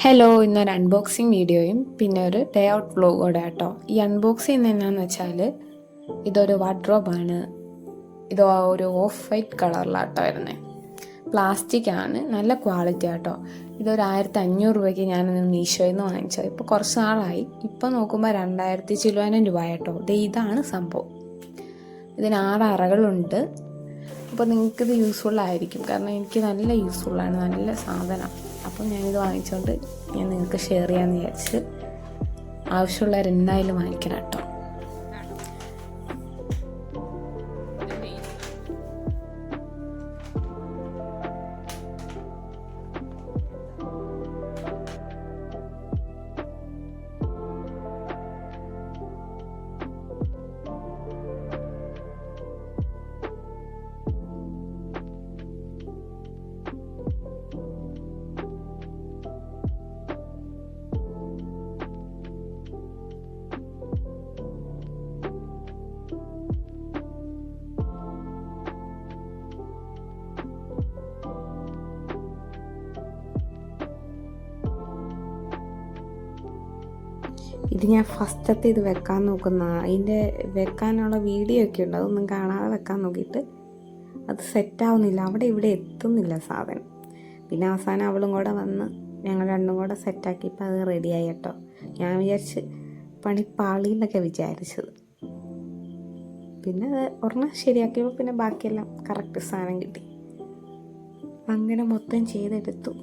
Hello, ഇന്നൊരു unboxing വീഡിയോയും പിന്നെ ഒരു ഡേ ഔട്ട് വ്ലോഗോടെ കേട്ടോ. ഈ അൺബോക്സ് ചെയ്യുന്ന എന്നാന്ന് വെച്ചാൽ ഇതൊരു വാർഡ്രോബാണ്. ഇത് ഒരു ഓഫ് വൈറ്റ് കളറിലാട്ടോ വരുന്നത്. പ്ലാസ്റ്റിക് ആണ്, നല്ല ക്വാളിറ്റി ആട്ടോ. ഇതൊരു 1500 രൂപയ്ക്ക് ഞാൻ മീഷോയിൽ നിന്ന് വാങ്ങിച്ചത്. ഇപ്പോൾ കുറച്ച് നാളായി. ഇപ്പോൾ നോക്കുമ്പോൾ 2000 ചില്ലുവാനും രൂപ കേട്ടോ. ഇതാണ് സംഭവം. ഇതിന് 6 അറകളുണ്ട്. അപ്പോൾ നിങ്ങൾക്കിത് യൂസ്ഫുള്ളായിരിക്കും, കാരണം എനിക്ക് നല്ല യൂസ്ഫുള്ളാണ്, നല്ല സാധനം. അപ്പോൾ ഞാനിത് വാങ്ങിച്ചുകൊണ്ട് ഞാൻ നിങ്ങൾക്ക് ഷെയർ ചെയ്യാമെന്ന് വിചാരിച്ച്. ആവശ്യമുള്ളവർ എന്തായാലും വാങ്ങിക്കണം കേട്ടോ. ഇത് ഞാൻ ഫസ്റ്റത്തെ ഇത് വെക്കാൻ നോക്കുന്ന, അതിൻ്റെ വെക്കാനുള്ള വീഡിയോ ഒക്കെ ഉണ്ട്. അതൊന്നും കാണാതെ വെക്കാൻ നോക്കിയിട്ട് അത് സെറ്റാവുന്നില്ല, അവിടെ ഇവിടെ എത്തുന്നില്ല സാധനം. പിന്നെ അവസാനം അവളും കൂടെ വന്ന് ഞങ്ങൾ രണ്ടും കൂടെ സെറ്റാക്കിയപ്പോൾ അത് റെഡിയായി കേട്ടോ. ഞാൻ വിചാരിച്ച് പണി പാളി എന്നൊക്കെ വിചാരിച്ചത്. പിന്നെ അത് ഒരെണ്ണം ശരിയാക്കിയപ്പോൾ പിന്നെ ബാക്കിയെല്ലാം കറക്റ്റ് സാധനം കിട്ടി. അങ്ങനെ മൊത്തം ചെയ്തെടുത്തു.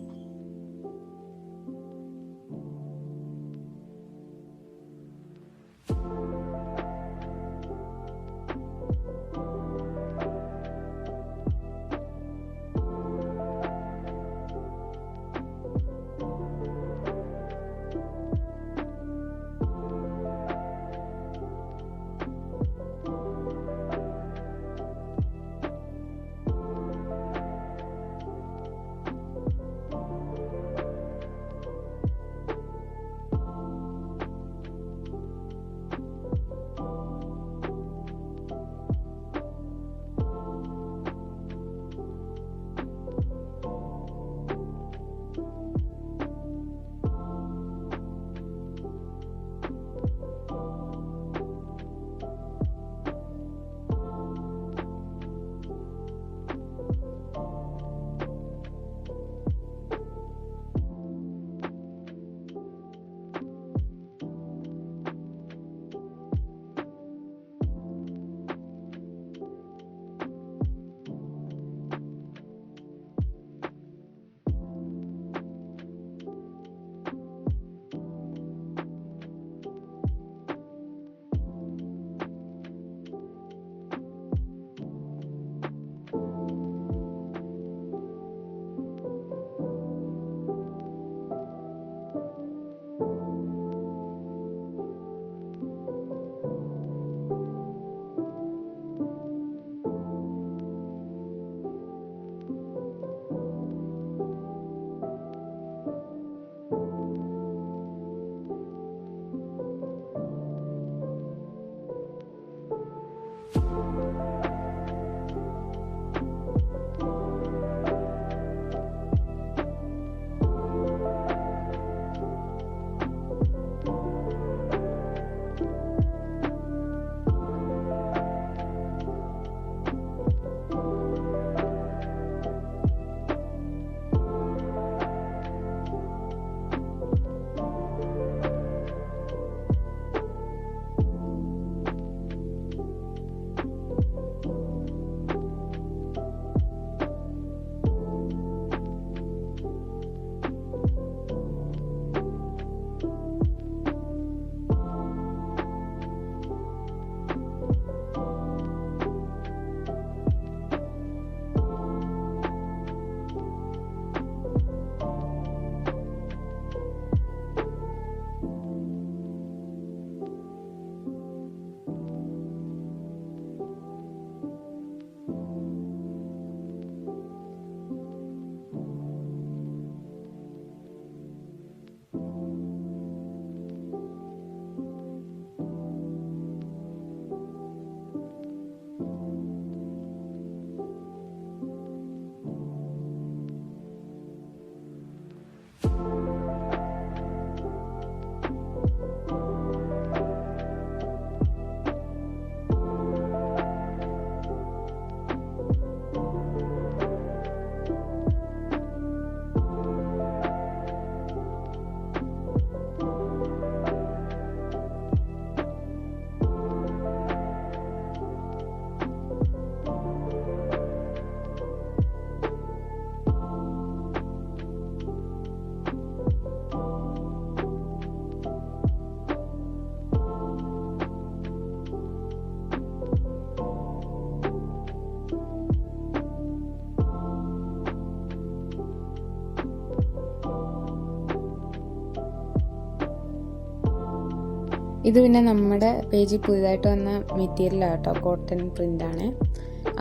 ഇത് പിന്നെ നമ്മുടെ പേജിൽ പുതിയതായിട്ട് വന്ന മെറ്റീരിയലാണ് കേട്ടോ, കോട്ടൺ പ്രിൻ്റാണ്.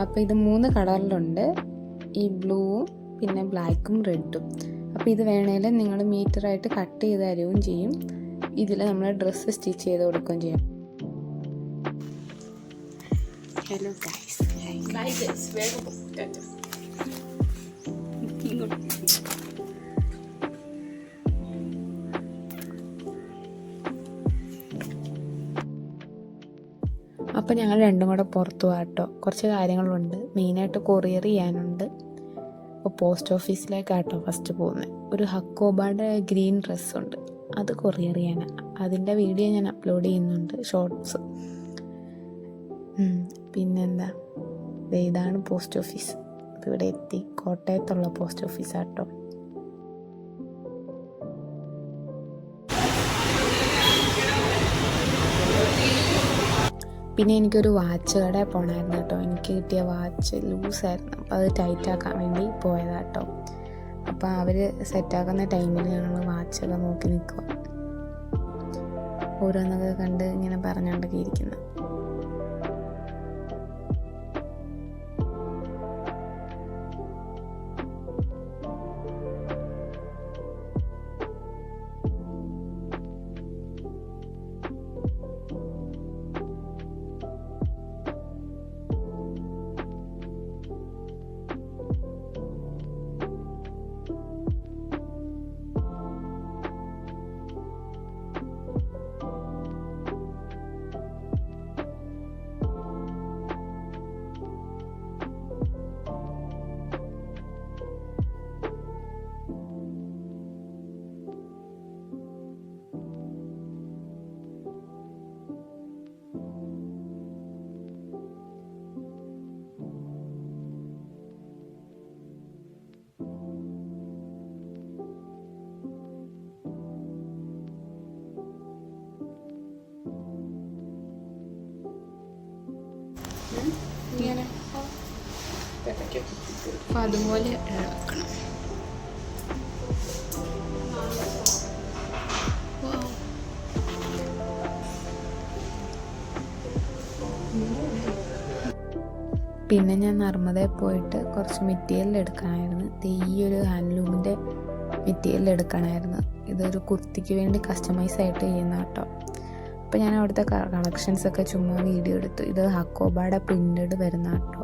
അപ്പോൾ ഇത് 3 കളറിലുണ്ട്, ഈ ബ്ലൂവും പിന്നെ ബ്ലാക്കും റെഡും. അപ്പോൾ ഇത് വേണേൽ നിങ്ങൾ മീറ്ററായിട്ട് കട്ട് ചെയ്ത് തരുകയും ചെയ്യും, ഇതിൽ നമ്മൾ ഡ്രസ്സ് സ്റ്റിച്ച് ചെയ്ത് കൊടുക്കുകയും ചെയ്യും. ഹലോ ഗൈസ്, അപ്പോൾ ഞങ്ങൾ രണ്ടും കൂടെ പുറത്തു പോകാം കേട്ടോ. കുറച്ച് കാര്യങ്ങളുണ്ട്, മെയിനായിട്ട് കൊറിയർ ചെയ്യാനുണ്ട്. അപ്പോൾ പോസ്റ്റ് ഓഫീസിലേക്കാട്ടോ ഫസ്റ്റ് പോകുന്നത്. ഒരു ഹക്കോബയുടെ ഗ്രീൻ ഡ്രസ്സുണ്ട്, അത് കൊറിയർ ചെയ്യാനാണ്. അതിൻ്റെ വീഡിയോ ഞാൻ അപ്ലോഡ് ചെയ്യുന്നുണ്ട്, ഷോർട്സ്. പിന്നെന്താ, ഇതാണ് പോസ്റ്റ് ഓഫീസ്. ഇവിടെ എത്തി, കോട്ടയത്തുള്ള പോസ്റ്റ് ഓഫീസാട്ടോ. പിന്നെ എനിക്കൊരു വാച്ച് കടയിൽ പോകണമായിരുന്നു കേട്ടോ. എനിക്ക് കിട്ടിയ വാച്ച് ലൂസായിരുന്നു, അപ്പോൾ അത് ടൈറ്റാക്കാൻ വേണ്ടി പോയതാട്ടോ. അപ്പോൾ അവർ സെറ്റാക്കുന്ന ടൈമിൽ ഞങ്ങൾ വാച്ചൊക്കെ നോക്കി നിൽക്കുക, ഓരോന്നൊക്കെ കണ്ട് ഇങ്ങനെ പറഞ്ഞുകൊണ്ടൊക്കെ ഇരിക്കുന്നത്. ഇങ്ങനെ അപ്പം അതുപോലെ ഇളക്കണം. പിന്നെ ഞാൻ നർമ്മദയിൽ പോയിട്ട് കുറച്ച് മെറ്റീരിയൽ എടുക്കണമായിരുന്നു. ഈ ഒരു ഹാൻഡ്ലൂമിൻ്റെ മെറ്റീരിയൽ എടുക്കണമായിരുന്നു. ഇതൊരു കുർത്തിക്ക് വേണ്ടി കസ്റ്റമൈസ് ആയിട്ട് ചെയ്യുന്ന കേട്ടോ. അപ്പോൾ ഞാൻ അവിടുത്തെ കളക്ഷൻസൊക്കെ ചുമ്മാ വീഡിയോ എടുത്തു. ഇത് ഹക്കോബയുടെ പ്രിൻ്റഡ് വരുന്ന കേട്ടോ.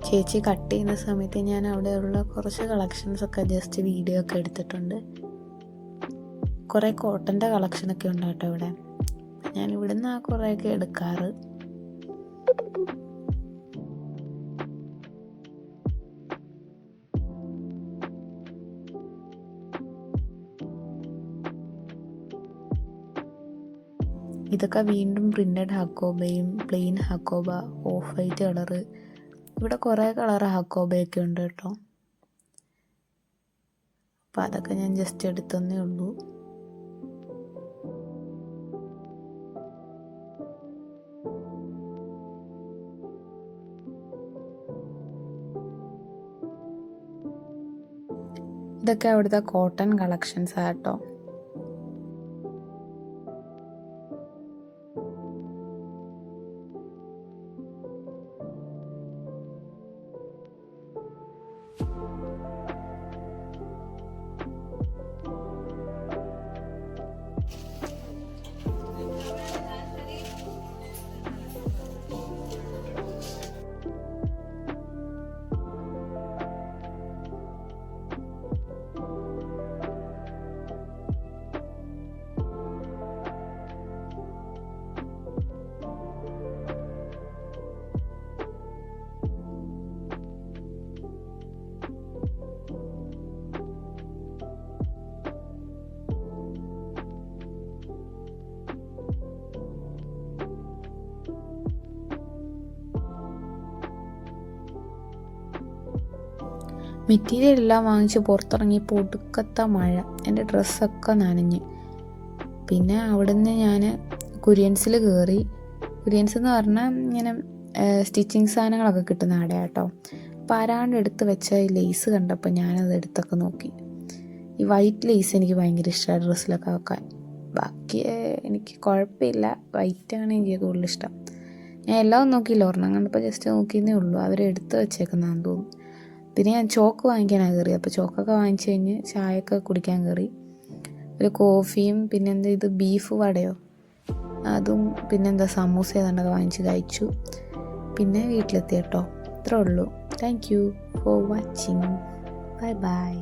ചേച്ചി കട്ട് ചെയ്യുന്ന സമയത്ത് ഞാൻ അവിടെയുള്ള കുറച്ച് കളക്ഷൻസൊക്കെ ജസ്റ്റ് വീഡിയോ ഒക്കെ എടുത്തിട്ടുണ്ട്. കുറേ കോട്ടൻ്റെ കളക്ഷനൊക്കെ ഉണ്ട് കേട്ടോ ഇവിടെ. ഞാൻ ഇവിടുന്ന് ആ കുറേയൊക്കെ എടുക്കാറ്. ഇതൊക്കെ വീണ്ടും പ്രിൻ്റഡ് ഹക്കോബയും plain Hakoba, off white colour, ഇവിടെ കുറേ കളർ ഹക്കോബയൊക്കെ ഉണ്ട് കേട്ടോ. അപ്പോൾ അതൊക്കെ ഞാൻ ജസ്റ്റ് എടുത്തന്നേ ഉള്ളൂ. ഇതൊക്കെ അവിടുത്തെ കോട്ടൺ കളക്ഷൻസ് ആട്ടോ. മെറ്റീരിയൽ എല്ലാം വാങ്ങിച്ച് പുറത്തിറങ്ങിയപ്പോൾ ഒടുക്കത്തെ മഴ, എൻ്റെ ഡ്രസ്സൊക്കെ നനഞ്ഞ്. പിന്നെ അവിടുന്ന് ഞാൻ കുര്യൻസിൽ കയറി. കുര്യൻസ് എന്ന് പറഞ്ഞാൽ ഇങ്ങനെ സ്റ്റിച്ചിങ് സാധനങ്ങളൊക്കെ കിട്ടുന്ന അവിടെ കേട്ടോ. അപ്പോൾ ആരാണ്ട് എടുത്ത് വെച്ച ഈ ലേസ് കണ്ടപ്പോൾ ഞാനത് എടുത്തൊക്കെ നോക്കി. ഈ വൈറ്റ് ലേസ് എനിക്ക് ഭയങ്കര ഇഷ്ടമാണ് ഡ്രസ്സിലൊക്കെ വെക്കാൻ. ബാക്കി എനിക്ക് കുഴപ്പമില്ല, വൈറ്റാണ് എനിക്ക് കൂടുതൽ ഇഷ്ടം. ഞാൻ എല്ലാം നോക്കിയില്ല, ഒരെണ്ണം കണ്ടപ്പോൾ ജസ്റ്റ് നോക്കിയെന്നേ ഉള്ളൂ. അവർ എടുത്ത് വെച്ചേക്കുന്നതാണെന്ന് തോന്നുന്നു. പിന്നെ ഞാൻ ചോക്ക് വാങ്ങിക്കാനാണ് കയറി. അപ്പോൾ ചോക്കൊക്കെ വാങ്ങിച്ച് കഴിഞ്ഞ് ചായയൊക്കെ കുടിക്കാൻ കയറി. ഒരു കോഫിയും പിന്നെന്താ ഇത് ബീഫ് വടയോ അതും പിന്നെന്താ സമൂസ ഏതാണ്ടൊക്കെ വാങ്ങിച്ച് കഴിച്ചു. പിന്നെ വീട്ടിലെത്തി കേട്ടോ. അത്രേ ഉള്ളൂ. Thank you for watching. Bye bye.